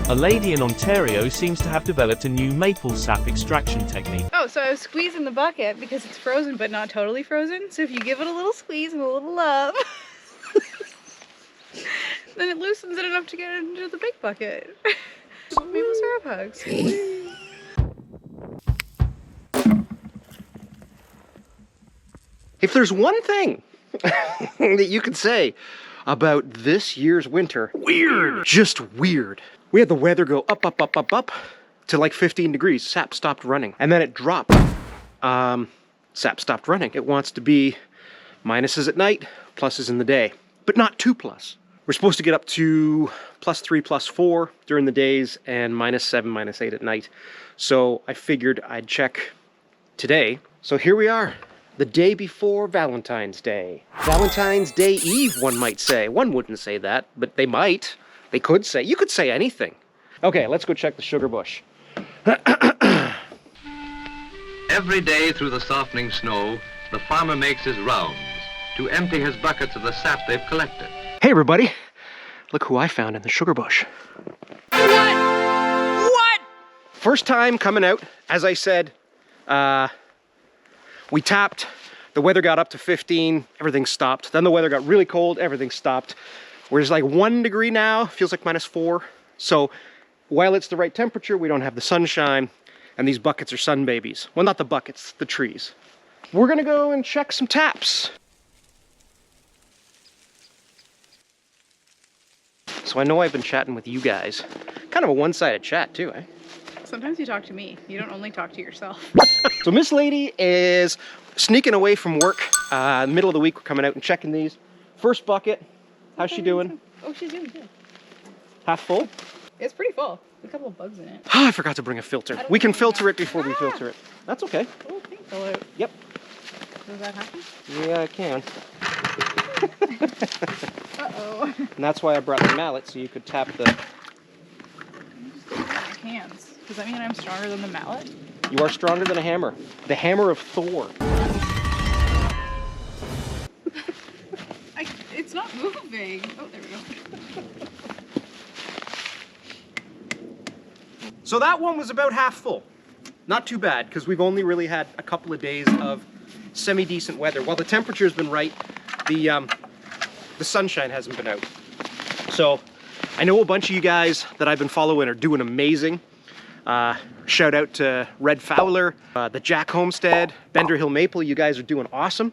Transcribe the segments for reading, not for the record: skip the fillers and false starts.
A lady in Ontario seems to have developed a new maple sap extraction technique. Oh, so I was squeezing the bucket because it's frozen but not totally frozen. So if you give it a little squeeze and a little love, then it loosens it enough to get it into the big bucket. Maple syrup hugs. If there's one thing that you could say about this year's winter, weird, just weird. We had the weather go up, up, up, up, up to like 15 degrees. Sap stopped running. And then it dropped. Sap stopped running. It wants to be minuses at night, pluses in the day, but not 2+. We're supposed to get up to +3, +4 during the days and -7, -8 at night. So I figured I'd check today. So here we are, the day before Valentine's Day. Valentine's Day Eve, one might say. One wouldn't say that, but they might. They could say. You could say anything. Okay, let's go check the sugar bush. Every day through the softening snow, the farmer makes his rounds to empty his buckets of the sap they've collected. Hey everybody, look who I found in the sugar bush. What? First time coming out, as I said, we tapped, the weather got up to 15, everything stopped. Then the weather got really cold, everything stopped. We're just like 1 degree now, feels like -4. So while it's the right temperature, we don't have the sunshine, and these buckets are sun babies. Well, not the buckets, the trees. We're gonna go and check some taps. So I know I've been chatting with you guys. Kind of a one-sided chat too, eh? Sometimes you talk to me. You don't only talk to yourself. So Miss Lady is sneaking away from work. Middle of the week, we're coming out and checking these. First bucket, how's she doing? Oh, she's doing good. Half full? It's pretty full. A couple of bugs in it. Oh, I forgot to bring a filter. We can filter it before we filter it. That's okay. Oh, pink fell out. Yep. Does that happen? Yeah, I can. Uh-oh. And that's why I brought the mallet, so you could tap the... My hands. Does that mean I'm stronger than the mallet? You are stronger than a hammer. The hammer of Thor. It's not moving. Oh, there we go. So that one was about half full. Not too bad, because we've only really had a couple of days of semi-decent weather. While the temperature's been right, the sunshine hasn't been out. So I know a bunch of you guys that I've been following are doing amazing. Shout out to Red Fowler, the Jack Homestead, Bender Hill Maple. You guys are doing awesome.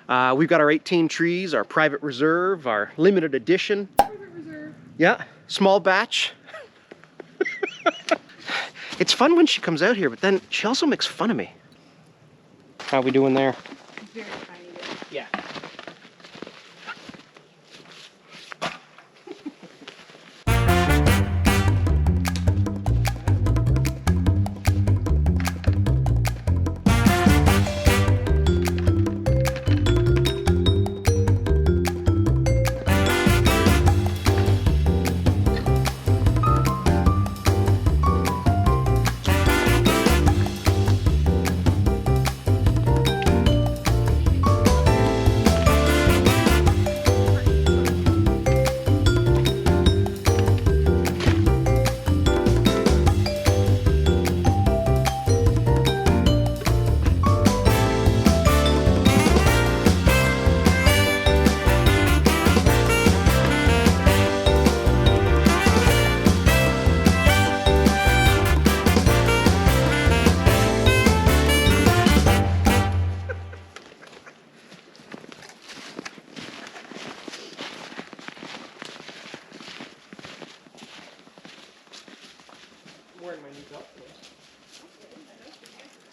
We've got our 18 trees, our private reserve, our limited edition. Private reserve. Yeah, small batch. It's fun when she comes out here, but then she also makes fun of me. How we doing there? Very tiny bit. Yeah.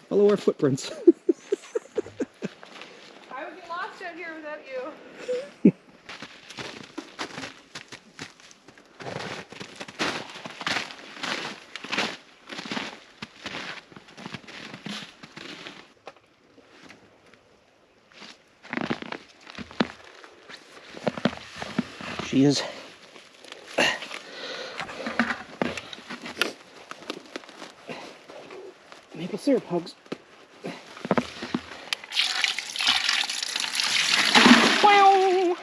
Follow our footprints. I would get lost out here without you. She is. Maple syrup hugs. Wow.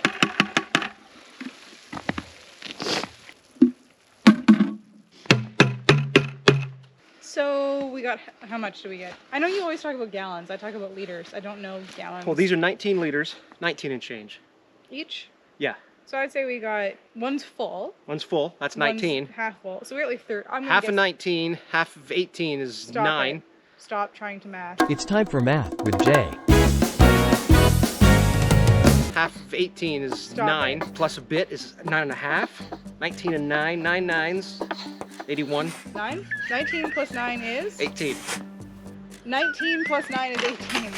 So we got, how much do we get? I know you always talk about gallons. I talk about liters. I don't know gallons. Well, these are 19 liters, 19 and change. Each? Yeah. So I'd say we got, one's full. One's full, that's 19. One's half full. So we got like 30. Half of 19, half of 18 is 9. Stop trying to math. It's time for math with Jay. Half of 18 is Stop 9, it. plus a bit is 9.5. 19 and 9, 9 nines, 81. 9? 19 plus 9 is? 18. 19 plus 9 is 18.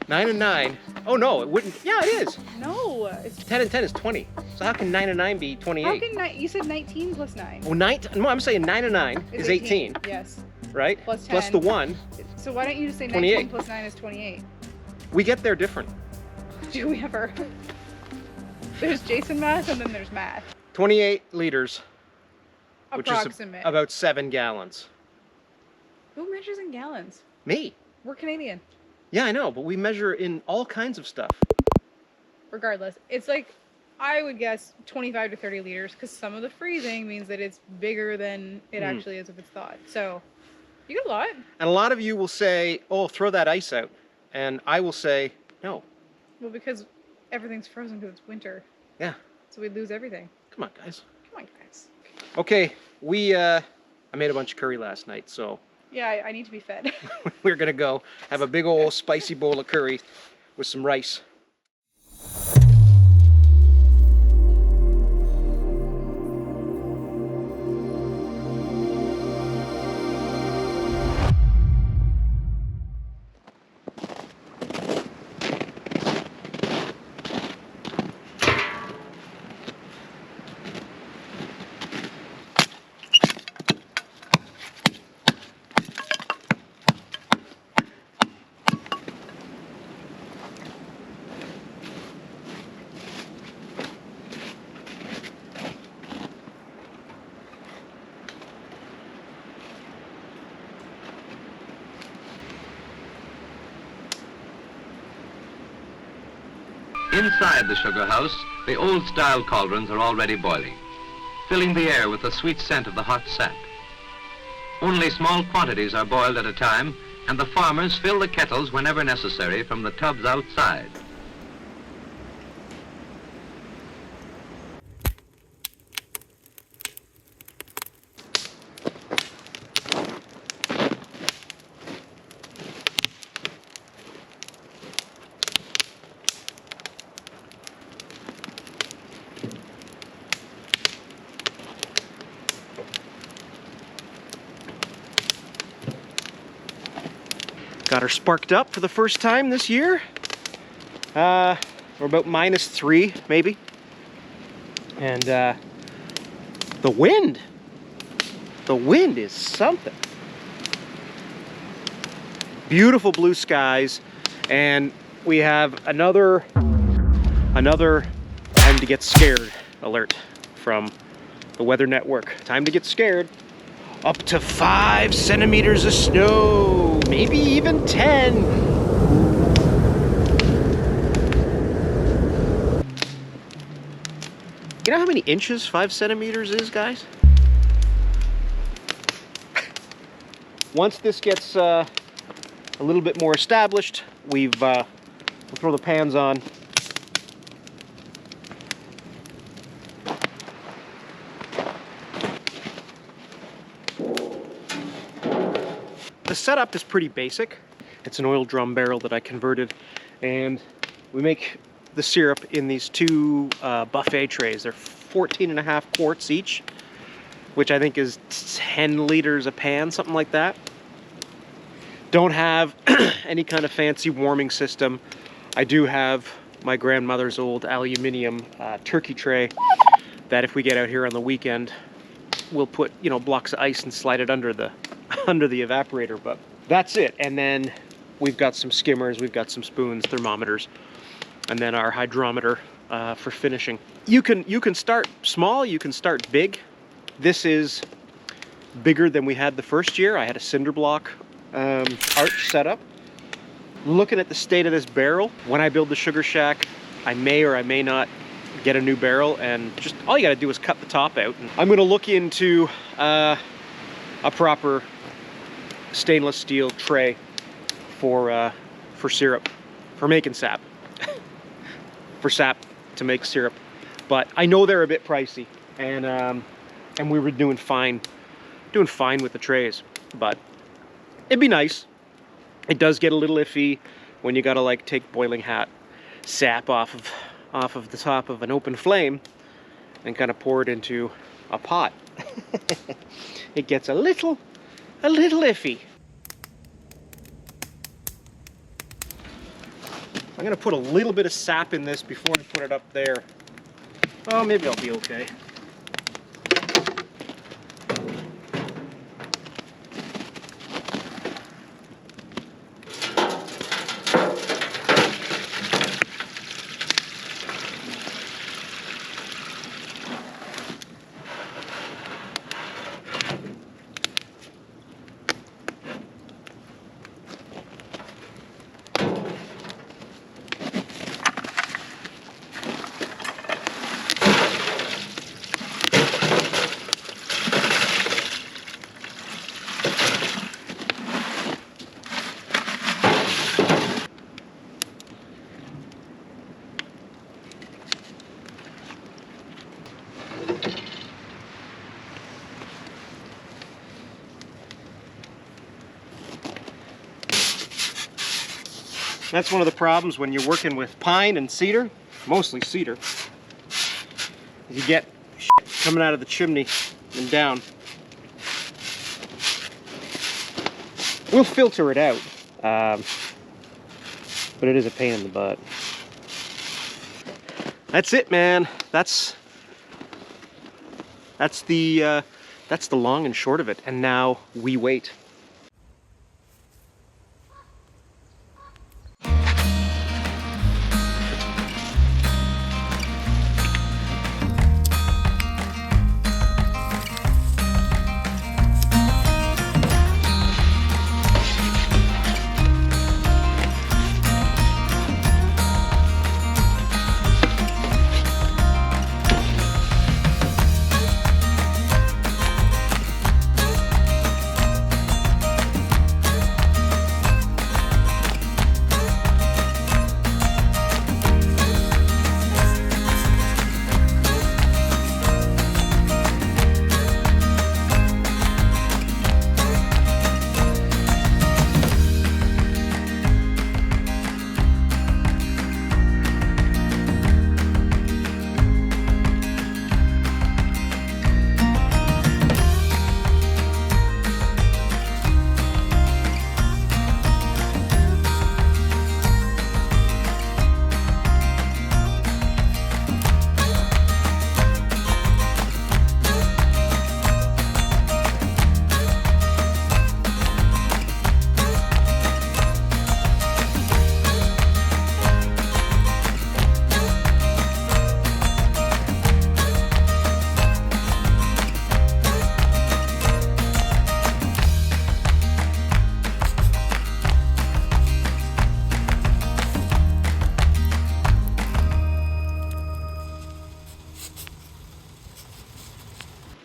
9 and 9. Oh no, it wouldn't. Yeah, it is. No, it's 10 and 10 is 20. So how can 9 and 9 be 28? how can you said 19 plus 9? Oh, no, I'm saying 9 and 9 It's is 18, Yes. right? Plus Plus 10. the 1. So why don't you just say 28. 19 plus 9 is 28? We get there different. Do we ever? There's Jason math and then there's math. 28 liters, which is Approximate. about 7 gallons. Who measures in gallons? Me? We're Canadian. Yeah, I know, but we measure in all kinds of stuff. Regardless, it's like, I would guess 25 to 30 liters because some of the freezing means that it's bigger than it actually is if it's thawed. So you get a lot. And a lot of you will say, oh, throw that ice out. And I will say, no. Well, because everything's frozen because it's winter. Yeah. So we lose everything. Come on, guys. Come on, guys. Okay, I made a bunch of curry last night, so Yeah, I need to be fed. we're gonna go have a big old spicy bowl of curry with some rice. Inside the sugar house, the old-style cauldrons are already boiling, filling the air with the sweet scent of the hot sap. Only small quantities are boiled at a time, and the farmers fill the kettles whenever necessary from the tubs outside. Got her sparked up for the first time this year. We're about -3, maybe. And the wind is something. Beautiful blue skies, and we have another time to get scared alert from the Weather Network. Time to get scared. Up to 5 centimeters of snow, maybe even 10. You know how many inches 5 centimeters is, guys? Once this gets a little bit more established, we'll throw the pans on. The setup is pretty basic. It's an oil drum barrel that I converted, and we make the syrup in these 2 buffet trays. They're 14.5 quarts each, which I think is 10 liters a pan, something like that. Don't have any kind of fancy warming system. I do have my grandmother's old aluminium turkey tray that if we get out here on the weekend, we'll put, you know, blocks of ice and slide it under the evaporator. But that's it. And then we've got some skimmers, we've got some spoons, thermometers, and then our hydrometer for finishing. You can start small, you can start big. This is bigger than we had the first year. I had a cinder block arch setup. Looking at the state of this barrel, when I build the sugar shack, I may or I may not get a new barrel, and just all you got to do is cut the top out. And I'm going to look into a proper stainless steel tray for syrup, for making sap, for sap to make syrup. But I know they're a bit pricey, and we were doing fine with the trays. But it'd be nice. It does get a little iffy when you gotta like take boiling hot sap off of the top of an open flame and kind of pour it into a pot. It gets a little iffy. I'm gonna put a little bit of sap in this before I put it up there. Oh, maybe I'll be okay. That's one of the problems when you're working with pine and cedar, mostly cedar. You get shit coming out of the chimney and down. We'll filter it out, but it is a pain in the butt. That's it, man. That's the long and short of it. And now we wait.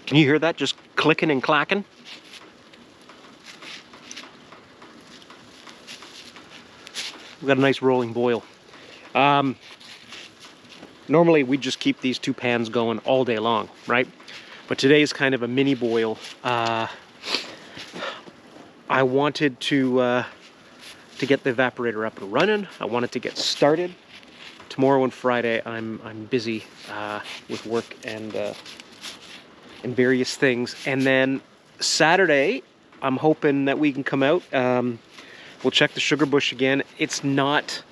Can you hear that just clicking and clacking? We've got a nice rolling boil. Normally we just keep these two pans going all day long, right? But today is kind of a mini boil. I wanted to get the evaporator up and running. I wanted to get started. Tomorrow and Friday I'm busy with work and various things, and then Saturday I'm hoping that we can come out. We'll check the sugarbush again. It's not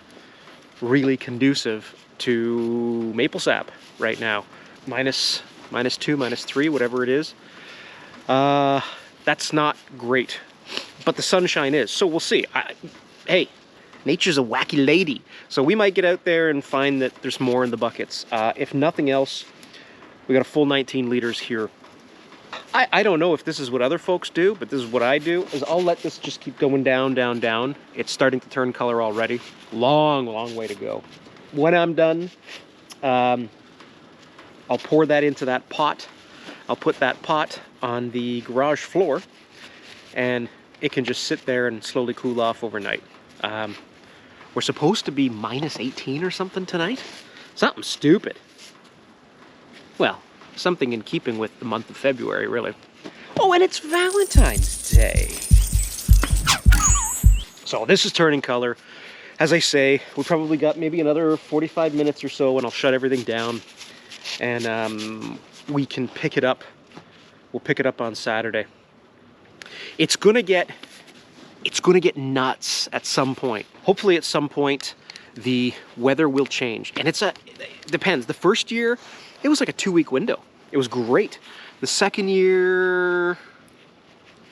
really conducive to maple sap right now. minus 2, minus 3, whatever it is. That's not great, but the sunshine is, so we'll see. Hey, nature's a wacky lady, so we might get out there and find that there's more in the buckets. If nothing else, we got a full 19 liters here. I don't know if this is what other folks do, but this is what I do, is I'll let this just keep going down, down, down. It's starting to turn color already. Long, long way to go. When I'm done, I'll pour that into that pot. I'll put that pot on the garage floor and it can just sit there and slowly cool off overnight. We're supposed to be minus 18 or something tonight. Something stupid. Well, something in keeping with the month of February, really. Oh, and it's Valentine's Day. So this is turning color. As I say, we probably got maybe another 45 minutes or so and I'll shut everything down. And we can pick it up. We'll pick it up on Saturday. It's gonna get nuts at some point. Hopefully at some point the weather will change. And it depends. The first year, it was like a 2-week window. It was great. The second year,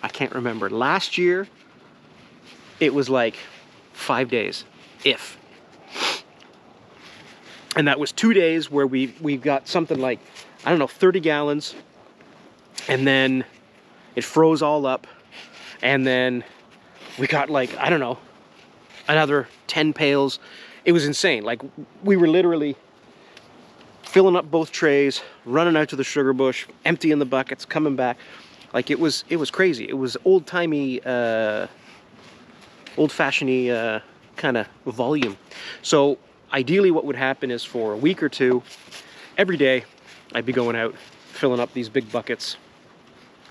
I can't remember. Last year, it was like 5 days, if. And that was 2 days where we got something like, I don't know, 30 gallons. And then it froze all up. And then we got like, I don't know, another 10 pails. It was insane. Like, we were literally filling up both trays, running out to the sugar bush, emptying the buckets, coming back. Like, it was crazy. It was old-timey, old-fashioned kind of volume. So ideally what would happen is for a week or two, every day, I'd be going out, filling up these big buckets.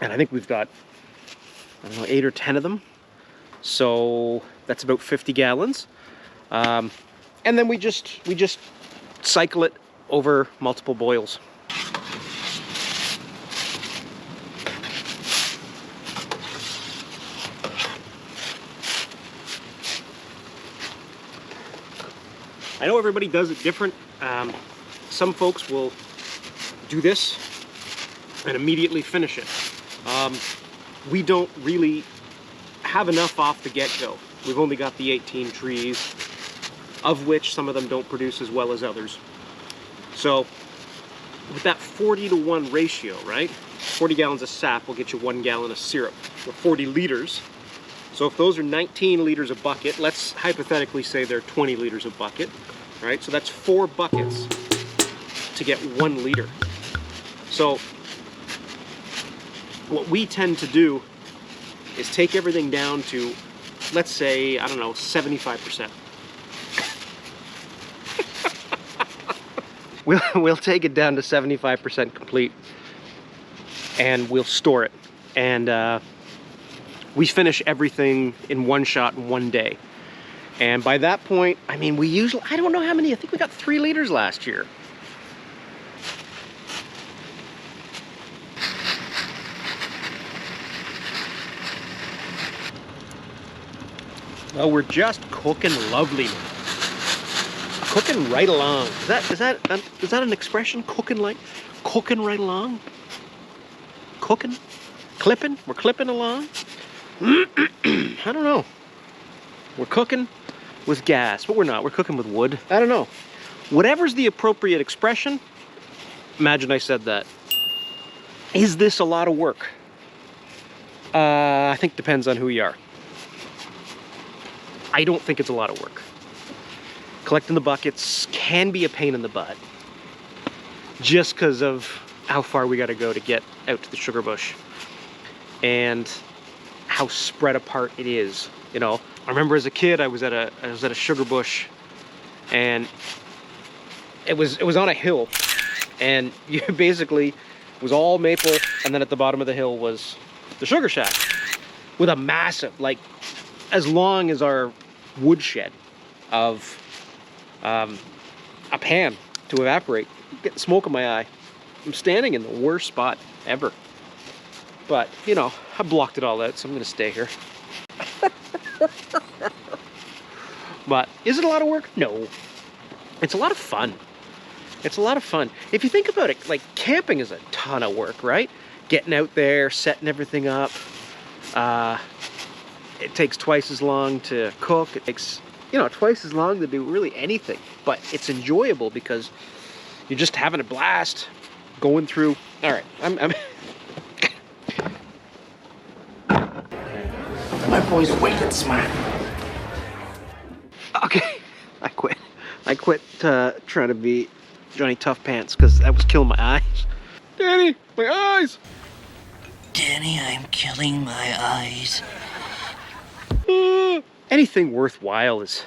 And I think we've got, I don't know, 8 or 10 of them. So that's about 50 gallons. And then we just cycle it over multiple boils. I know everybody does it different. Some folks will do this and immediately finish it. We don't really have enough off the get-go. We've only got the 18 trees, of which some of them don't produce as well as others. So with that 40-to-1 ratio, right? 40 gallons of sap will get you 1 gallon of syrup, or 40 liters. So if those are 19 liters a bucket, let's hypothetically say they're 20 liters a bucket, right? So that's 4 buckets to get 1 liter. So what we tend to do is take everything down to, let's say, I don't know, 75%. We'll take it down to 75% complete and we'll store it. And we finish everything in one shot in one day. And by that point, I mean, we usually, I don't know how many, I think we got 3 liters last year. Well, we're just cooking lovely. Cooking right along. Is that an expression? Cooking right along? Cooking? Clipping? We're clipping along? I don't know. We're cooking with gas, but we're not. We're cooking with wood. I don't know. Whatever's the appropriate expression, imagine I said that. Is this a lot of work? I think depends on who you are. I don't think it's a lot of work. Collecting the buckets can be a pain in the butt just because of how far we got to go to get out to the sugar bush and how spread apart it is. You know, I remember as a kid I was at a sugar bush and it was on a hill and you basically, it was all maple and then at the bottom of the hill was the sugar shack with a massive, like as long as our woodshed of a pan to evaporate. Get the smoke in my eye. I'm standing in the worst spot ever. But, you know, I blocked it all out, so I'm going to stay here. But is it a lot of work? No. It's a lot of fun. It's a lot of fun. If you think about it, like camping is a ton of work, right? Getting out there, setting everything up. It takes twice as long to cook. It takes, you know, twice as long to do really anything. But it's enjoyable because you're just having a blast going through. All right, I'm my boy's wicked smart. Okay, I quit. I quit trying to be Johnny Tough Pants because that was killing my eyes. Danny, my eyes! Danny, I'm killing my eyes. anything worthwhile is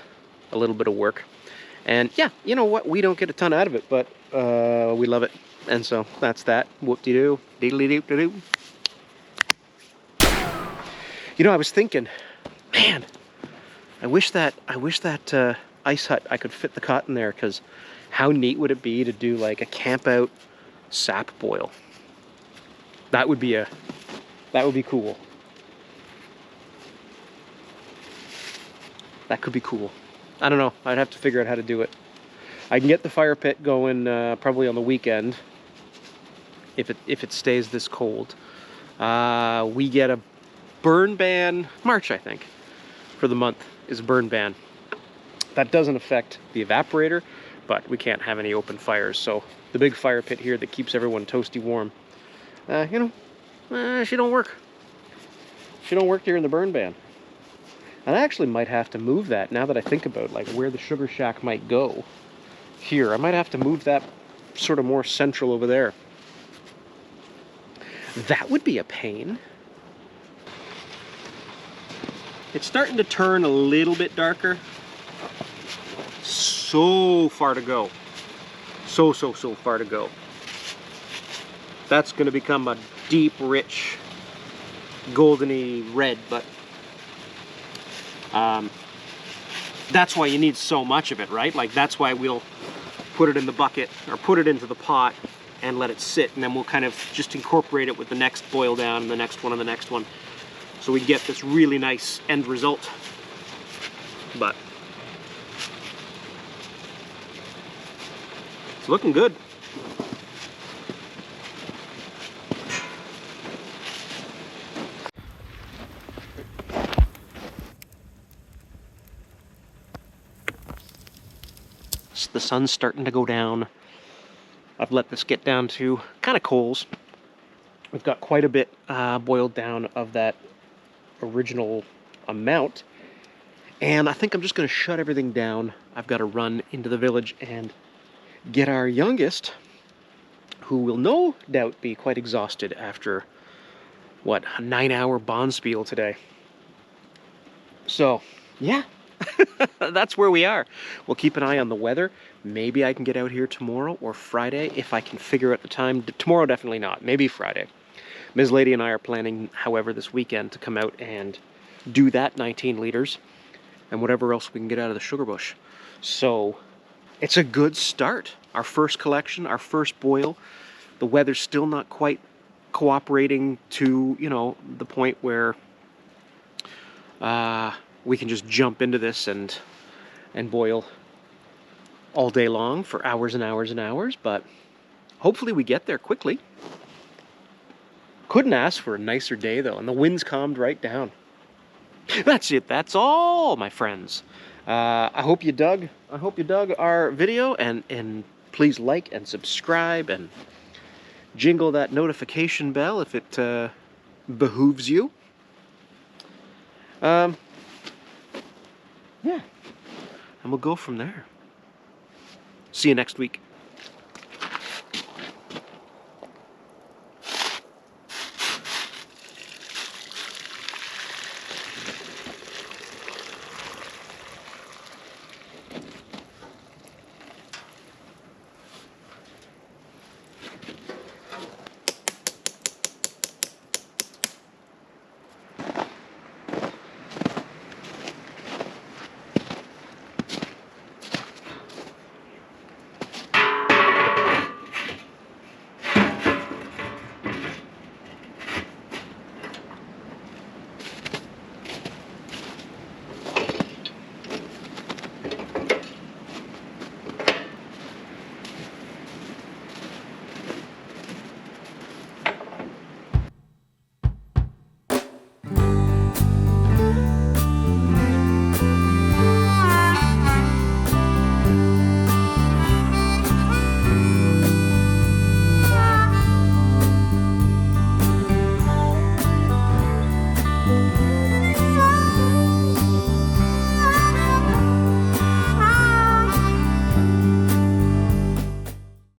a little bit of work. And yeah, you know what? We don't get a ton out of it, but we love it. And so that's that. Whoop-de-doo, diddly-doop-de-doo. You know, I was thinking, man, I wish that ice hut, I could fit the cot in there, because how neat would it be to do like a camp out sap boil? That would be cool. That could be cool. I don't know. I'd have to figure out how to do it. I can get the fire pit going probably on the weekend if it stays this cold. We get a burn ban March, I think, for the month is a burn ban. That doesn't affect the evaporator, but we can't have any open fires. So the big fire pit here that keeps everyone toasty warm, you know, she don't work. She don't work during the burn ban. And I actually might have to move that now that I think about like where the sugar shack might go here. I might have to move that sort of more central over there. That would be a pain. It's starting to turn a little bit darker. So far to go. So far to go. That's going to become a deep, rich, goldeny red, but that's why you need so much of it, right? Like that's why we'll put it in the bucket or put it into the pot and let it sit, and then we'll kind of just incorporate it with the next boil down and the next one and the next one, so we get this really nice end result. But it's looking good. The sun's starting to go down. I've let this get down to kind of coals. We've got quite a bit boiled down of that original amount, and I think I'm just going to shut everything down. I've got to run into the village and get our youngest, who will no doubt be quite exhausted after, what, a 9-hour bonspiel today. So, yeah. That's where we are. We'll keep an eye on the weather. Maybe I can get out here tomorrow or Friday if I can figure out the time. Tomorrow, definitely not. Maybe Friday. Ms. Lady and I are planning, however, this weekend to come out and do that 19 liters and whatever else we can get out of the sugar bush. So it's a good start. Our first collection, our first boil. The weather's still not quite cooperating to, you know, the point where we can just jump into this and boil all day long for hours and hours and hours, but hopefully we get there quickly. Couldn't ask for a nicer day though, and the wind's calmed right down. That's it. That's all, my friends. I hope you dug our video, and please like and subscribe and jingle that notification bell if it behooves you. Yeah, and we'll go from there. See you next week.